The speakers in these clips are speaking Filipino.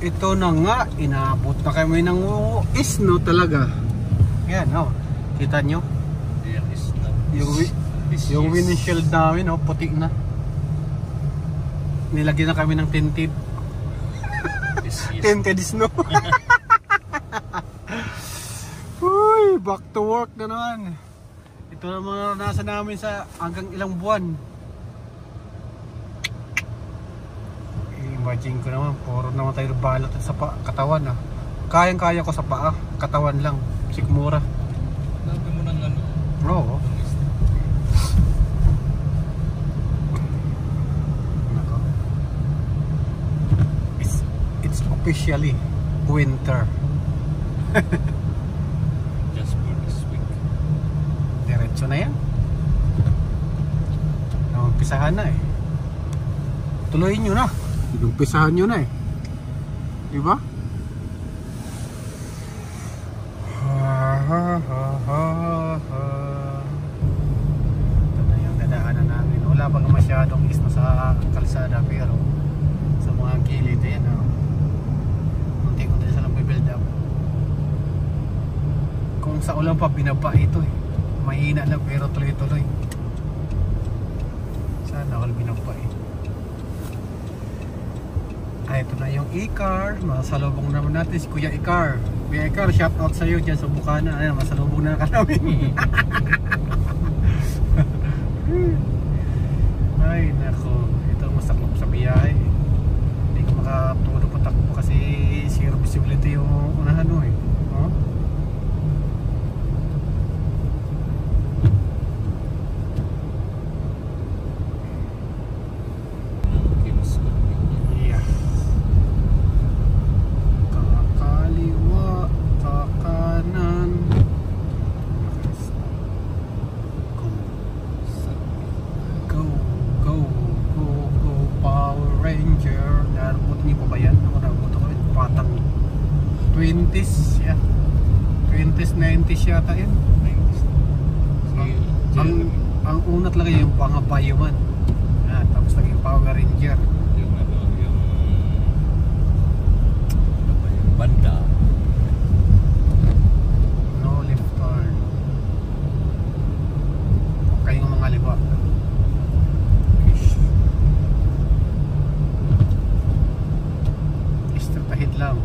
ito na nga, inaabot na kami ng Isno talaga. Yan, oh. Kita nyo? Yung windshield namin, oh, puti na. Nilagyan na kami ng tinted. Tinted snow. Uy, back to work na naman. Ito na mga nasa namin sa hanggang ilang buwan. Imagine ko naman, puro naman tayo balot sa katawan, ah. Kayang-kaya ko sa paa, katawan lang, sigmura. Sabi mo ng ano? Oo. It's officially winter. Just for this week. Diretso na yan. Umpisahan na eh. Tuloyin nyo na. Umpisahan nyo na eh. Diba? Ito na yung dadaanan namin. Wala pang masyadong isno sa kalsada, pero sa mga gilid yan, unti-unti sila build up. Kung sa ulan pa, binaba ito eh. Mahina lang pero tuloy-tuloy. Sana all binaba eh. Ito na yung E-car. Masalubong naman natin si Kuya E-car. Kuya E-car, shout out sa iyo dyan sa Bukana. Ayan, masalubong na namin. Ay nako, ito masaklop sa biyahe. Hindi ko makatulog patakbo kasi zero visibility yung unahan mo eh. Oh? Yata yun. Ang una talaga yung pangabayuman. Tapos naging Power Ranger. Yung ano, yung banda. No left turn. Okay yung mga liwa. Straight ahead lang.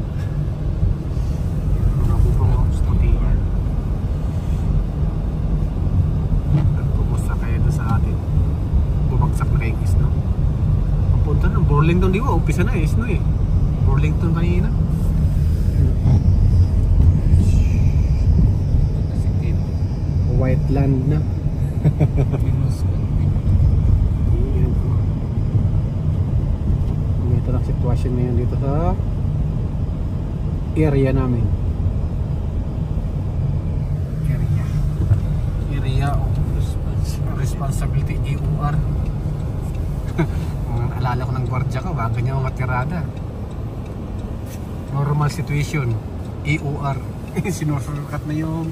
Burlington, di ba? Upisa na eh, Isno eh. Burlington kanina. White land na. Ito lang sitwasyon ngayon dito sa area namin. Area of responsibility, EOR. Alala ko ng gwardya ko, baka ganyan mga tirada. Normal situation, EOR. Sinusukat na yung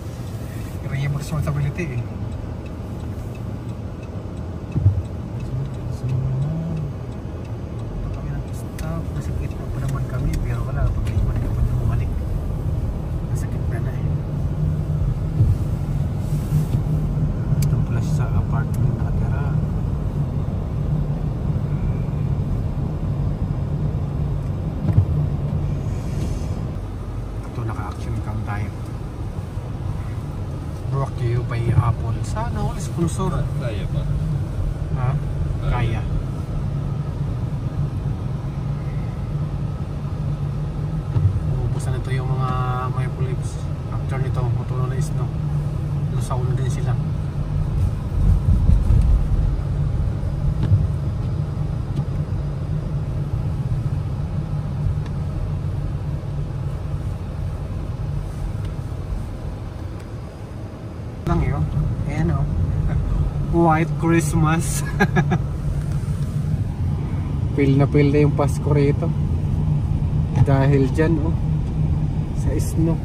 area of responsibility eh. Kami ng stop, nasa gitna pa naman kami, pero wala, pag-iwan na naman yung bumalik. Nasa gitna na eh. Ito pala sa apartment nakatira. Brought to you by Apple. Sana all sponsor. Kaya ba? Ha? Kaya. Uubusan na ito yung mga Maple Leafs. After nito, matulo na Isno. Lusaw na din sila. Lang yun. Ayan o. White Christmas. Feel na yung Pasko rito. Dahil dyan oh. Sa Isno.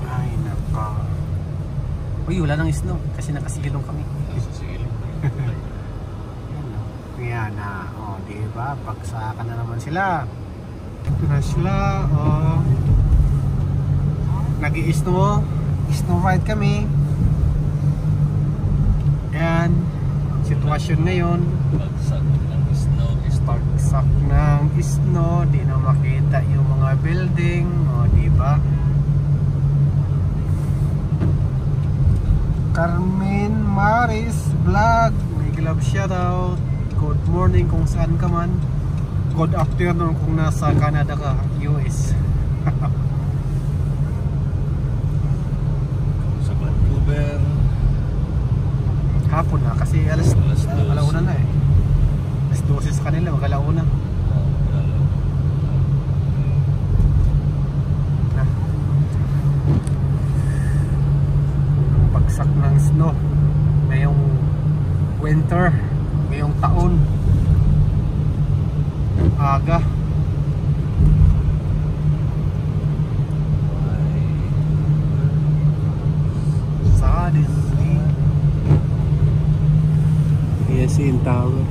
Ay naka. wala nang snow kasi nakasilong kami. Nasa silong. Yan na, oh, di ba? Bagsakan na naman sila. Ito na sila, oh. Nag-i-snow ride kami. Yan, sitwasyon ngayon. Bagsak ng snow. Bagsak ng snow, di na makita yung mga building, oh, di ba? Carmen Maris Vlog, may love shoutout. Good morning kung saan ka man. Good afternoon kung nasa Canada ka, US. Sa Vancouver. Hapon na kasi alas 12. alauna na eh. Alas 12 sa kanila, mag-alauna. Bagsak ng snow ngayong winter, ngayong taon, aga. Suddenly PSN Tower.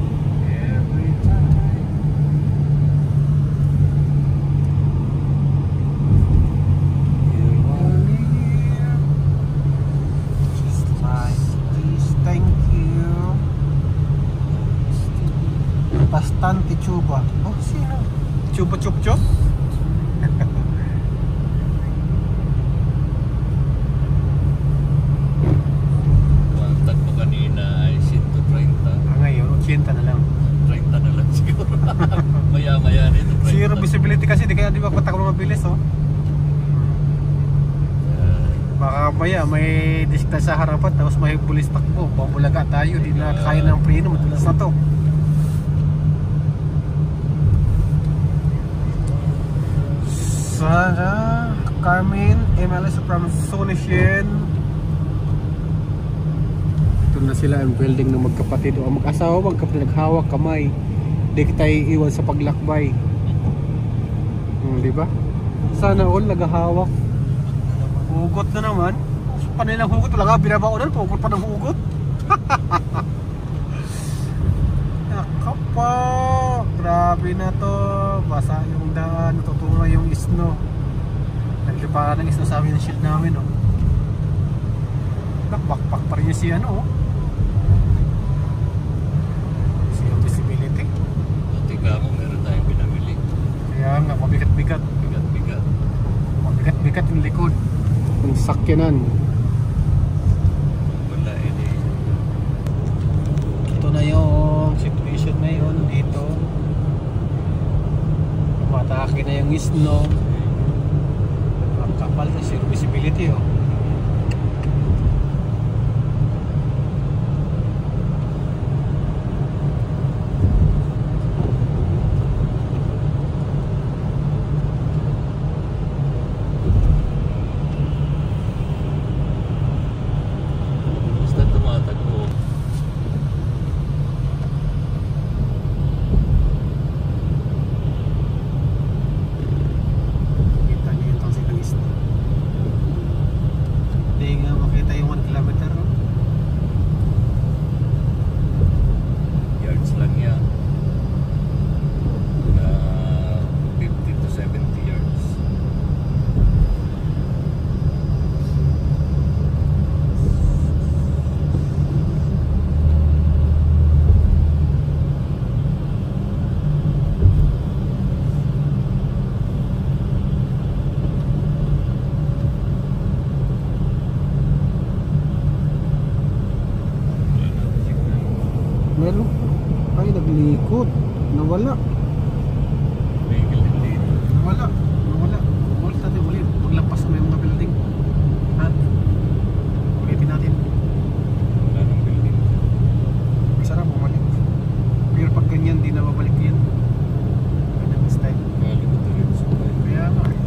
Every time you are near, just like this, thank you. Bastante chuba. Oh, sino? Chuba chup chup? Ang tagpo kanina ay 130. Ngayon, 80 na lang. 30 na lang siguro. Maya-maya nito. 30. Zero visibility kasi, di kaya di ba patakbo mabilis, oh. Baka maya may diskta sa harapan tapos may pulis takbo, pabulaga tayo, di na kaya ng preno, matulas na to. Sana Carmen MLS from Sonishin. Ito na sila ang building ng magkapatid o mag-asawa, magkapatid naghawak kamay. Di kita iiwan sa paglakbay. Di ba? Sana all naghahawak. Hugot na naman. Panilang hugot, wala nga binabaonan, hugot pa ng hugot. Nakapa, grabe na to. Basa yung daan, natutunga yung snow. Nagliparan ng snow sa amin yung shield namin, oh. Nakbakpak pa rin yung si ano, oh. Zero visibility. Buti ka mo, meron tayong pinamili. Kaya nga, mabigat-bigat. Bigat-bigat. Mabigat-bigat yung likod. Yung sakyanan. Wala eh. Ito na yung situation ngayon dito. Matake na yung snow. Kapal na zero visibility, oh. Basta tumatagpo. Kita niyo yung tangsi ng snow. Hindi nga makita yung 1 kilometer, oh. Yards lang yan. 50 to 70 yards. Meron. Ay, naglikot. Nawala. Vehicle din dito. Nawala. Ulit natin ulit. Maglampas na yung mga building. Ha? Ulitin natin. Wala ng building. Masarap bumalik. Pero pag ganyan, di na babalik yan. Ganyan style. Kali ko diretso tayo. Kaya nga eh.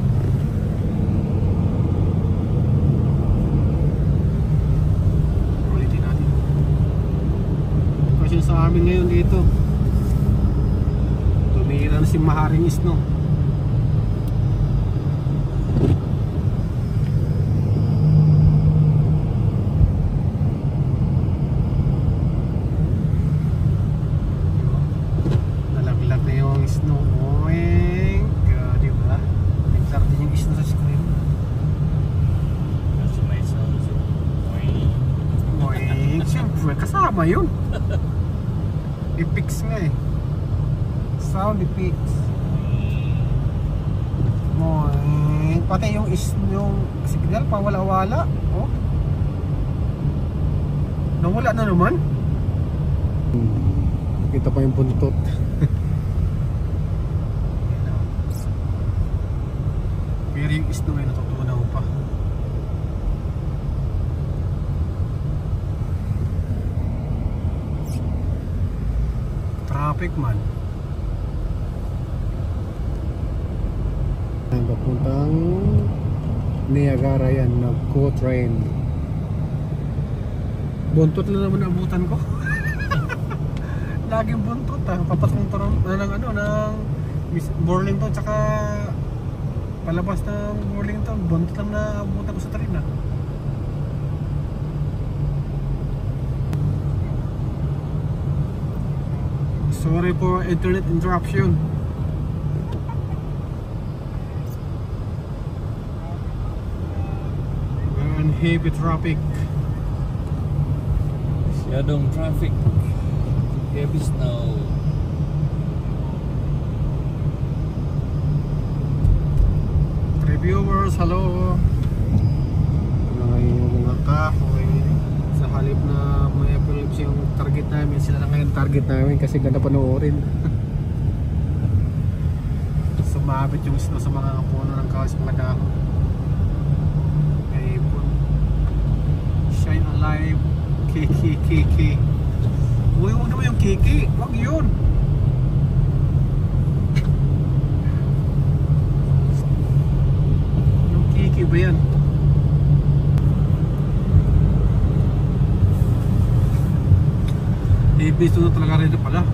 Ulitin natin. Kasi sa amin ngayon dito, tumira na si Maharing Snow. around the peaks. Pati yung signal pa wala-wala. Oh. Nawala na naman. Kita pa yung buntot. Pero yung snow ay natutunaw pa. Traffic man. Ay, papuntang Niagara yan, nag-co-train. Buntot na naman abutan ko. Laging buntot papatong ng Burlington tsaka palabas ng Burlington, buntot lang na abutan ko sa train Sorry for internet interruption. We're in heavy traffic. Masyadong traffic. Heavy snow. Reviewers, hello. Ngayon yung mga kahoy. Sa halip na may Philips yung target namin, sila na ngayon target namin kasi ganda panoorin. Sumabit yung snow sa mga puno ng kahoy, sa mga dahon. Ayun. Shine alive. Kiki. Uy, huwag naman yung kiki. Huwag yun. Yung kiki ba yan? Ibis na talaga rin pala.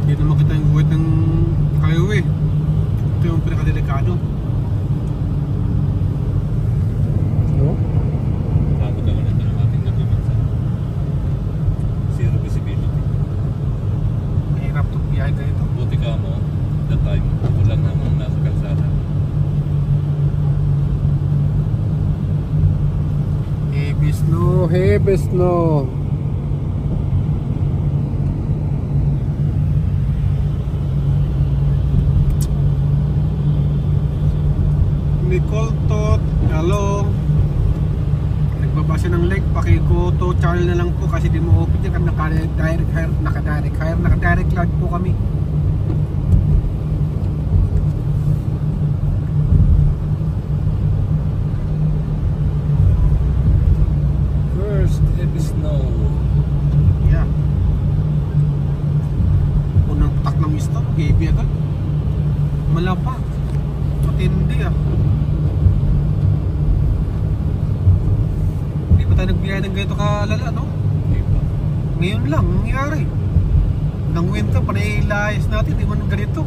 Dito makita yung buwit ng highway. Ito yung pinakadelikado. So? Sabot naman ito ng ating nabibansa. Zero visibility. Mahirap itong biyahe ganito. Buti ka mo, that time, ulan namang nasa kalsada. Heavy snow. Nicole Tot, hello. Nagbabasa ng lake, pakikoto channel na lang po kasi di mo open yan. Naka-direct hire po kami. First heavy snow. Yeah. Unang patak ng snow, heavy agad. Malapa. Matindi Hindi pa tayo nagbiyahe ng ganito kalala, no? Di ba? Ngayon lang, nangyari. Nang winter, panay-layas natin, di man ganito.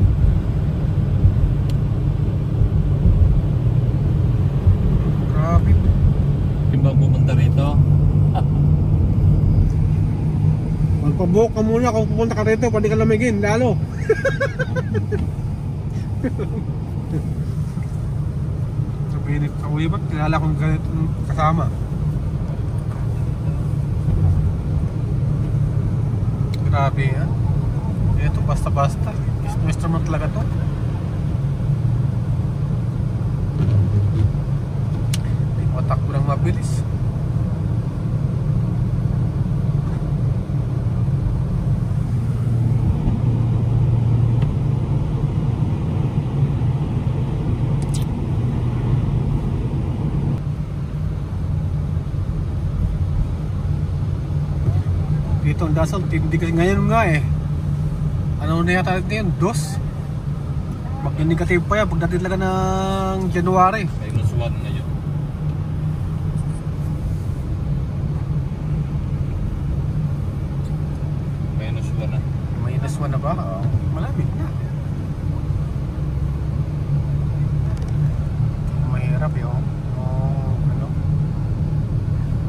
Grabe. Timbang pumunta rito. Magpabuhok ka muna kung pupunta ka rito, pwede ka lamigin, lalo. Sabihin ka, uwi ba't kilala kong ganito kasama? Grabe yan. Ito basta-basta. Instrument talaga to. Hindi mo takbo ng mabilis. Dito ang dasal, hindi kasi ngayon nga ano na yata yun, dos. Mag-negative pa yan pagdating talaga ng January. -1 na yun. -1 na. -1 na ba? Malamig na. Mahirap yun. Ano?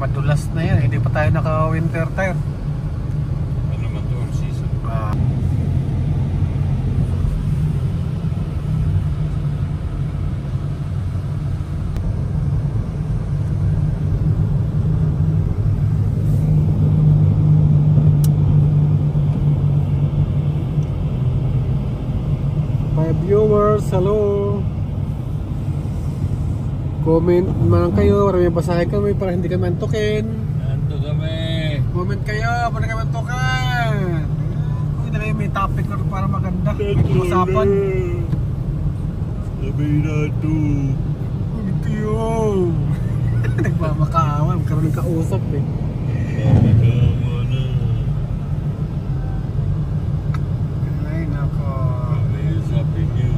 Madulas na yan, hindi pa tayo naka-winter tire. viewers, hello. Comment man kayo, marami basahe kami para hindi kami antukin. Nandito kami. Comment kayo para kami antukin. Kung na kayo may topic para maganda, may usapan. Sabi na ito. Ito yun. Nagmamakaawa, magkaroon ng kausap eh. Makakama na. Ay nako. Kami sabi niyo.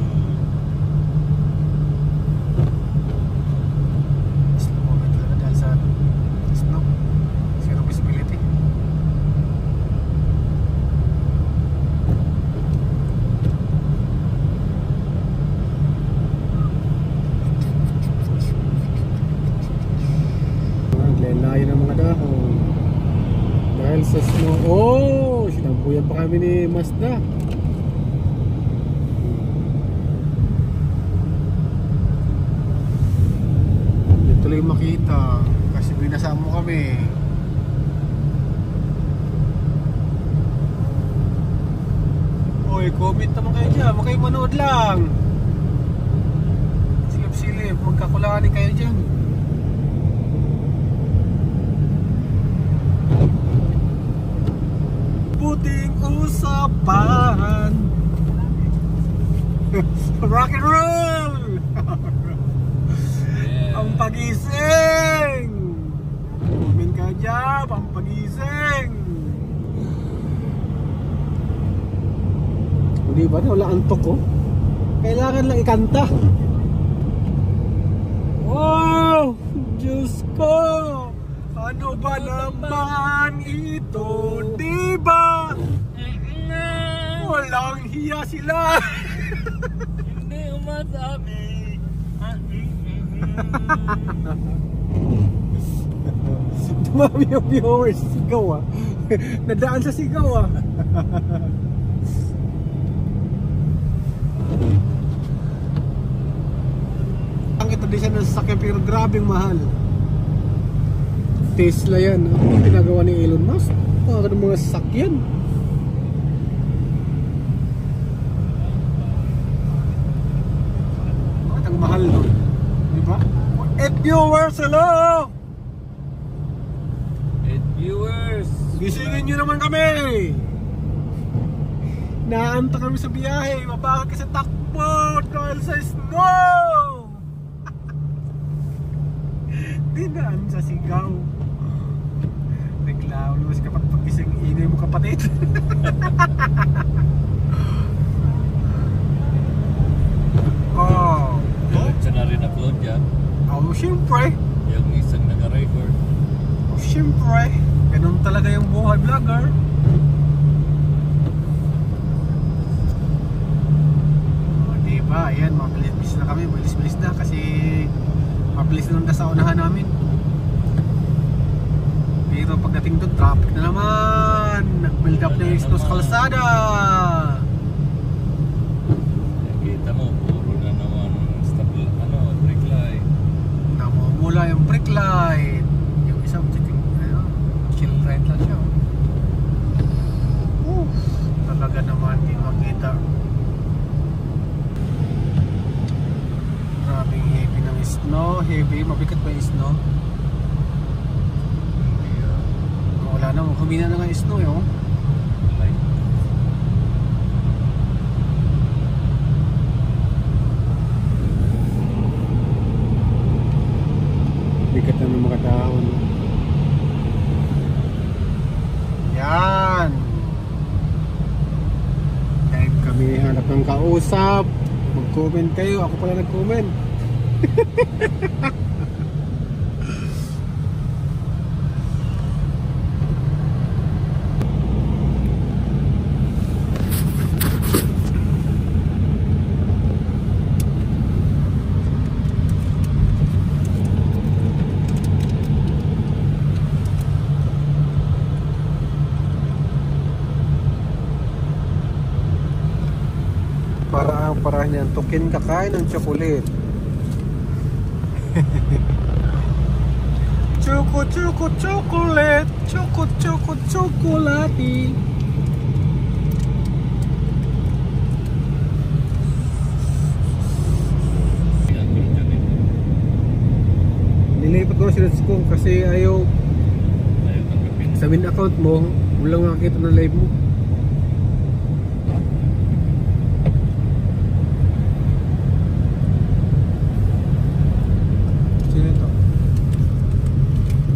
Slow moment talaga dahil sa snow. Zero visibility. Layo ng mga dahon dahil sa snow. Oh, sinampuyan pa kami ni Mazda. Hindi tuloy makita kasi binasa mo kami. Oy, comment naman kayo dyan, huwag kayo manood lang. Silip-silip, magkakulanin kayo dyan. Puting usapan. Rock and roll. Yeah. Ang pagising. Comment ka dyan, ang pagising. Hindi ba? Wala antok ko. Kailangan lang ikanta. Wow! Diyos ko! Ano ba naman ito? Diba? Walang hiya sila. Hindi umasabi. Dumami yung viewers. Sigaw ah. Nadaan sa sigaw ah. Ang ito din siya ng sasakyan pero grabing mahal. Tesla yan. Ang ginagawa ni Elon Musk. Mga mga sasakyan. Bakit ang mahal nun? Diba? Viewers, hello! Viewers. Gisingin nyo naman kami! Naanta kami sa biyahe. Mabakit kasi takbo dahil sa snow! Dinaan sa sigaw. Reklamo naman si kapatid pag gising ingay mo kapatid. Oh. Diretso na rin upload yan. Oh, syempre. Yung isang naka-record. Oh, syempre. Ganun talaga yung buhay vlogger. Oh, diba? Ayan, mabilis-bilis na kami. Bilis-bilis na kasi mabilis na lang sa unahan namin. Pero pagdating doon, traffic na naman. Nag-build up na yung snow sa kalsada. Kita mo, puro na naman stop, brake light. Namumula yung brake light. Yung isang chill ride lang siya. Talaga naman hindi makita. Grabing heavy ng snow. Heavy, mabigat ba yung snow? Wala na, humina na nga yung snow yun. Light. Bigat na ng mga dahon. Yan. Dahil kami hanap ng kausap. Mag-comment kayo. Ako pala nag-comment. Para niyan tukin kakain ng chocolate. Choco chocolate, chocolate. Nilipat ko na sinats ko kasi ayaw Ayaw tanggapin. sa main account mo, walang makakita ng live mo. Sino ito?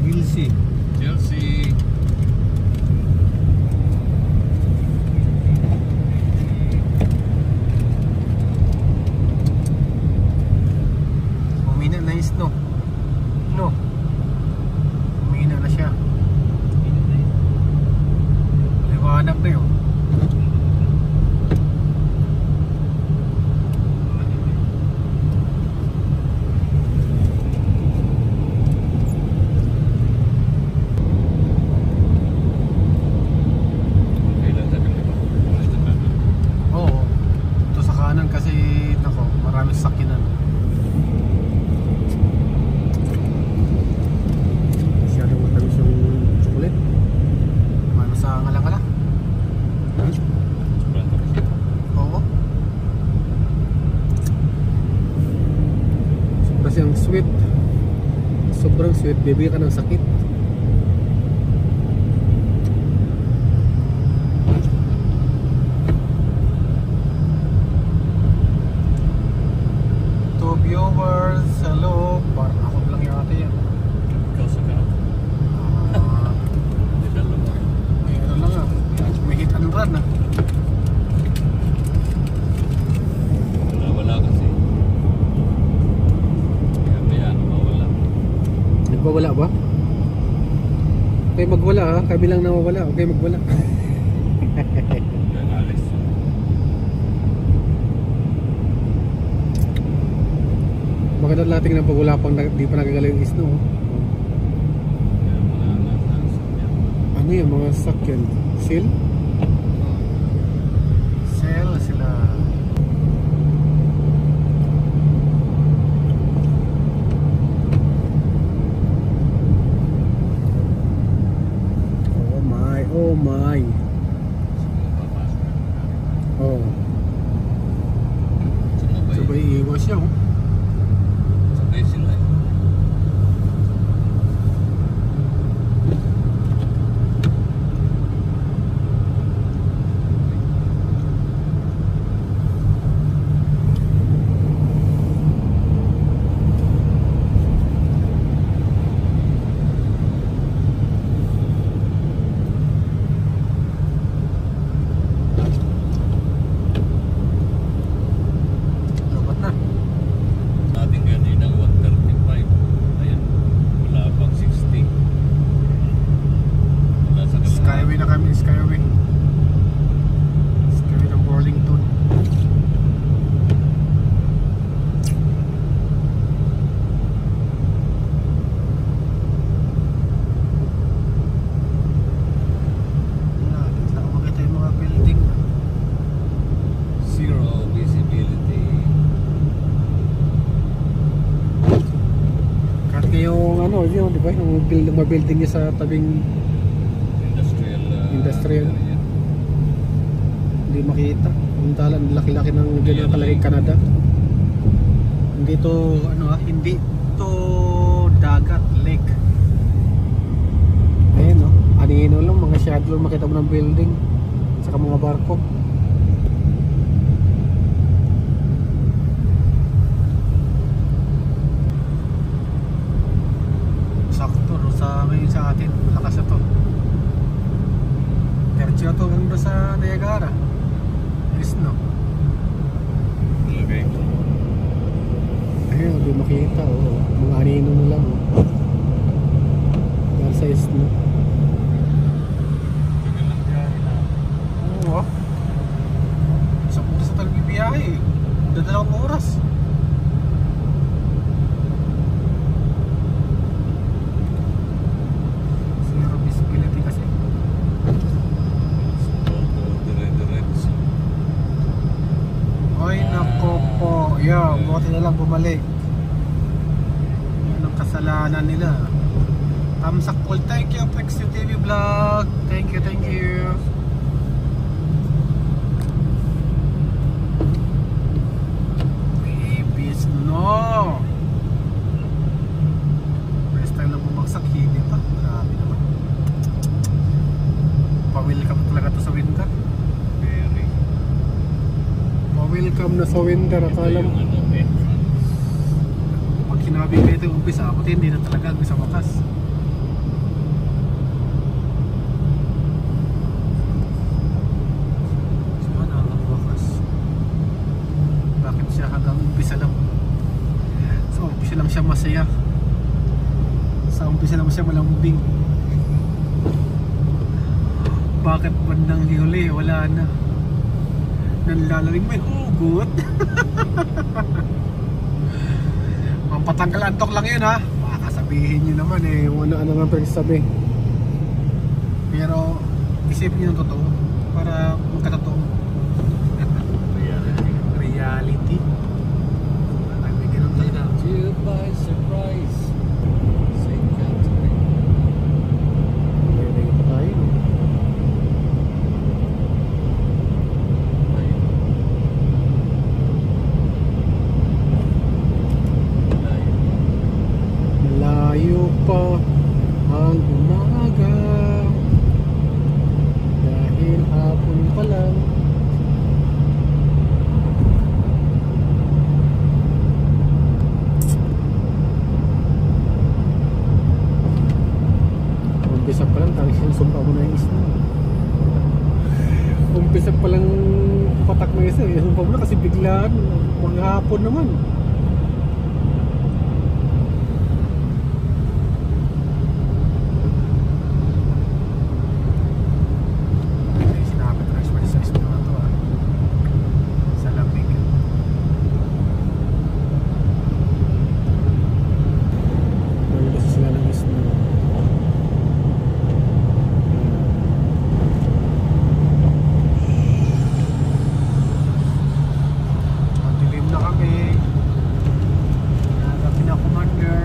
Gilsey. Chelsea. Umina na is no. No. Umina na siya. Liwanag na yun. Kailan sa kanila? Ulit na kanan. Oo. Ito sa kanan kasi nako, maraming sakinan. Masyadong matamis yung chocolate. Ano sa ngalang-ngala? Sobrang tamis ito. Oo. Sobra siyang sweet. Sobrang sweet, bibigyan ka ng sakit. To viewers, hello. Parang ako lang yata yan. Ikaw sa kanan. Ah, Dinalo mo. may ano lang ah. May hit and run ah. Wala kasi. Kaya mawala. Nagwawala ba? Okay magwala ha, kami lang nawawala. Okay magwala. Kaya alis. Bakit ang lating ng pagwala pang di pa nagagalaw yung isno? Kaya mga nasa sakyan. Ano yung mga sakyan? Seal? Seal sila. Oh my, oh my. Papasok na. Oh, Sumabay. sabay iiwas siya oh. Sabay sila eh. Dapat na. Ating kanina 135. Ayan. Wala pang 60. Wala sa kalahati. Skyway na kami, Skyway. Skyway ng Burlington. Wala, dito lang makita yung mga building. Zero visibility. Kahit ngayong ano, yun, di ba? Yung mga building niya sa tabing Industrial. Industrial. area. hindi makita. Ang talan, laki-laki ng ganyan talagang Canada. Hindi to, ano ha, hindi to dagat, lake. Ayun no, anino lang, mga shadow makita mo ng building. Saka mga barko. Sakto no, sa ngayon sa atin, malakas na to. Tertio to hanggang sa Niagara. Yes no. Okay. Ayun, hindi makita oh. Mga anino na lang oh. Dahil sa isno. Tagal lang biyahe na. Oo ah. Isang oras na talagang biyahe eh. Dadalawang oras. Zero visibility kasi. Dire-diretso. Ay nako po. Yeah, buti na lang bumalik. Yan ang kasalanan nila. Tamsak all. Thank you, Flex TV Vlog. Thank you, thank you. Babies, no. ang hinit pa. Grabe naman. Pa-welcome talaga to sa winter. Very. Pa-welcome na sa winter. Ito Akala yung mo. entrance. Pag sinabi ko ito yung umpisa, buti hindi na talaga ang sa wakas. Sana ang wakas. Bakit siya hanggang umpisa lang? Sa umpisa lang siya masaya. Sa umpisa lang siya malambing. Bakit bandang huli? Wala na. Nanlalaring may hugot. Pampatanggal antok lang yun ha. Baka sabihin nyo naman eh, wala ano nga pagsasabi. Pero isipin nyo ng totoo para magkatotoo. Reality. Reality. Ay, may ganun talaga. You by surprise. St. Catherine. May pa tayo. Ayun. Ayun. Malayo pa ang umaga. Dahil hapon pa lang. Umpisa pa lang, tangis yung sumpa mo na yung isna. Umpisa pa lang patak ng isa, yung sumpa mo na kasi biglaan, maghapon naman. Ay, sinabi ko na sa isna na to ah. Sa lamig. Ay, kasi sila ng isna. Madilim na kami. Nagabi na commander.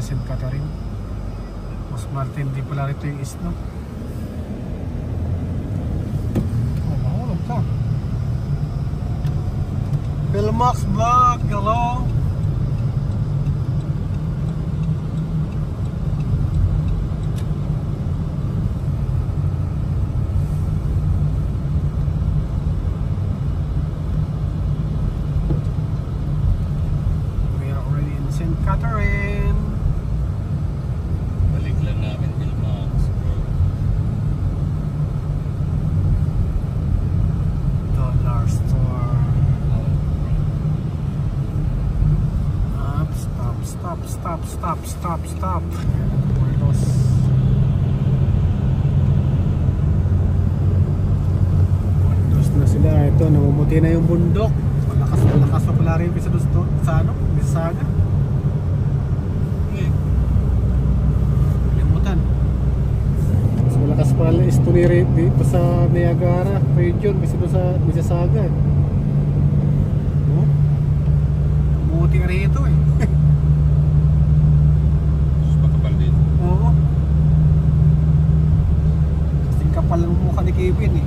St. Catherine. Mas Martin, di pala rito yung isno. Oh, mahulog ka. Philmax Vlog, hello. We are already in St. Catherine. Balik lang namin Philmax, bro. Dollar store. Oh, Stop. Pulos. Pulos na sila. Ito, namumuti na yung bundok. Malakas pa pala rin yung doon sa ano? Mississauga. Limutan. Mas malakas pala yung story rate dito sa Niagara region kasi doon sa Mississauga. Oh? Bumuti ka rito eh. Makapal din. Oo. Kasing kapal ng mukha ni Kevin eh.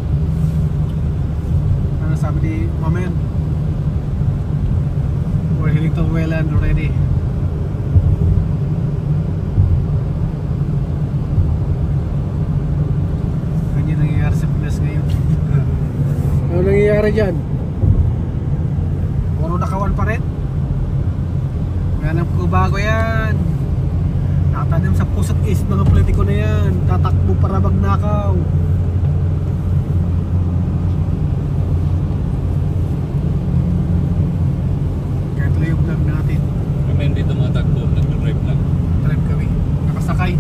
Ano sabi ni Mamen? We're heading to Welland already. Ganyan nangyayari sa Pinas ngayon. Ano nangyayari dyan? Puro nakawan pa rin? Alam ko bago yan. Nakatanim sa puso't is mga politiko na yan. Tatakbo para magnakaw. Kaya tuloy yung vlog natin. Kami hindi tumatakbo, nag-drive lang. Drive kami. Nakasakay.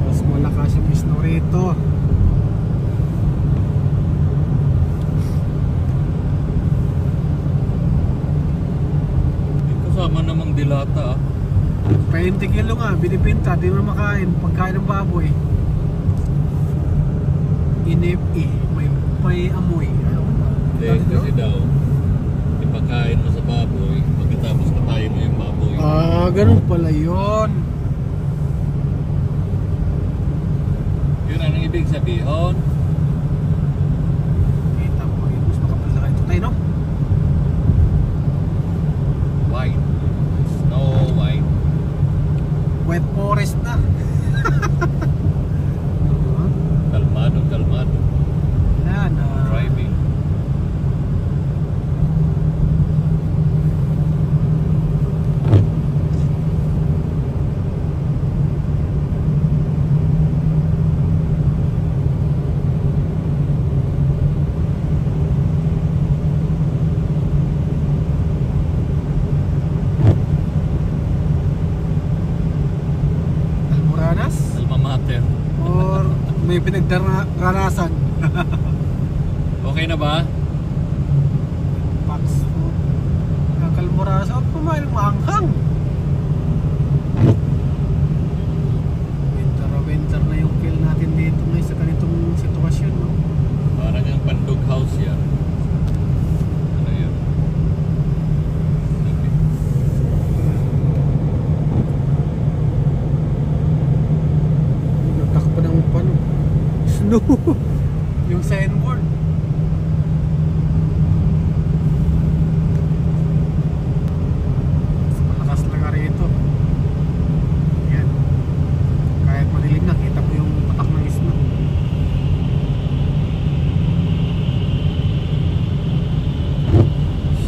Mas malakas yung snow rito. Kasama namang dilata ah. 20 kilo nga, binibinta, di mo makain. Pagkain ng baboy. Inepi, may amoy. Hindi, kasi daw, ipakain mo sa baboy, pagkatapos katayin mo yung baboy. Ganun pala yun. Yun ang ibig sabihin. Kita mo, yun. Mas makapal na kayo tayo, no? White. Snow white. Wet forest na. Kalmado, kalmado. Yan, Driving. Almoranas? Alma mater. Or may pinagdaranasan? Okay na ba? Pax. Kalmoranas. Kumain ng maanghang. Winter na yung kill natin dito ngayon sa ganitong sitwasyon, no? Parang yung pandog house yan. Ano yun? Okay. Natakpa ng pano. Snow. Yung signboard. Malakas lang nga rito. Yan. Kahit madilim na, kita mo yung patak ng snow.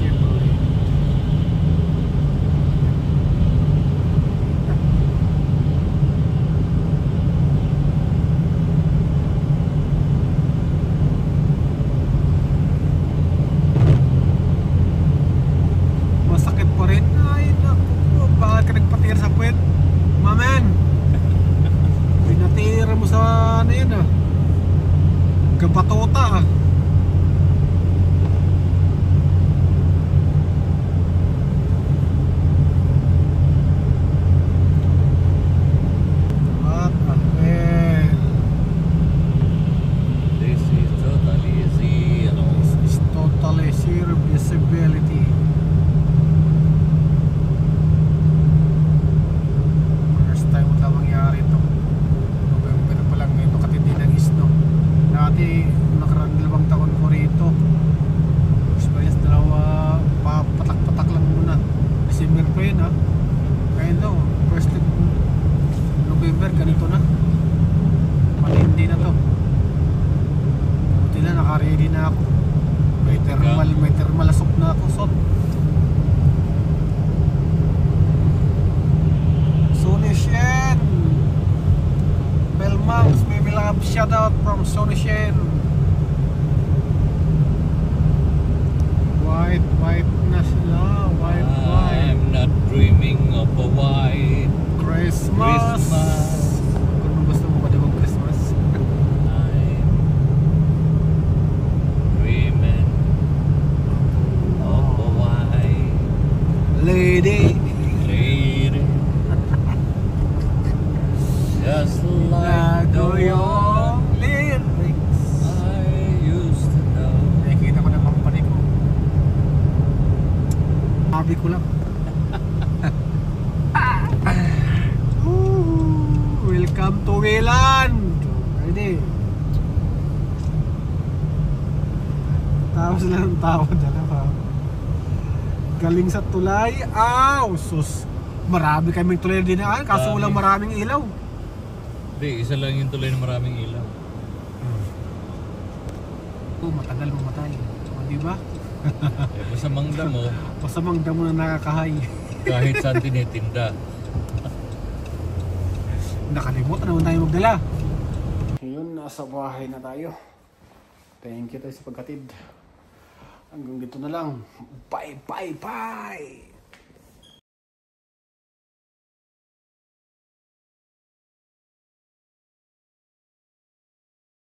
Chevrolet. Masakit pa rin. Ay, naku. Bakit ka nagpatira sa puwet? Mamen! Pinatira mo sa ano yan ah. Gabatuta ah. What the hell? This is totally zero. This is totally zero visibility. First time mo lang mangyari ito. November pa lang ngayon katindi ng snow. Dati nakaraan 2 taon ko rito. Experience dalawa, patak-patak lang muna. December pa yun ha. Kaya no, first November ganito na. Matindi na to. Buti na naka-ready na ako. May thermal asok na ako. Sonishen Belmonts, maybe love shout out from Sonishen. White na sila. White. I'm not dreaming of a white Christmas. Kung gusto mo pa din mag-Christmas. I'm dreaming of a white Lady. lady. Just like the Lago one yung lyrics. I used to know. Nakikita ko na company ko. Sabi ko lang. Welcome to Wayland. Ready? Tawa sila ng tawa. Dalawa. Galing sa tulay. Aw! Sus! Marami kaming tulay din na. Kaso walang maraming ilaw. Hindi, isa lang yung tuloy na maraming ilaw. Matagal mamatay. O, diba? Eh, masamang damo, Masamang damo na nakakahay. kahit saan tinitinda. Nakalimutan naman tayo magdala. Ngayon, nasa bahay na tayo. Thank you tayo sa pagkatid. Hanggang dito na lang. Bye, bye, bye!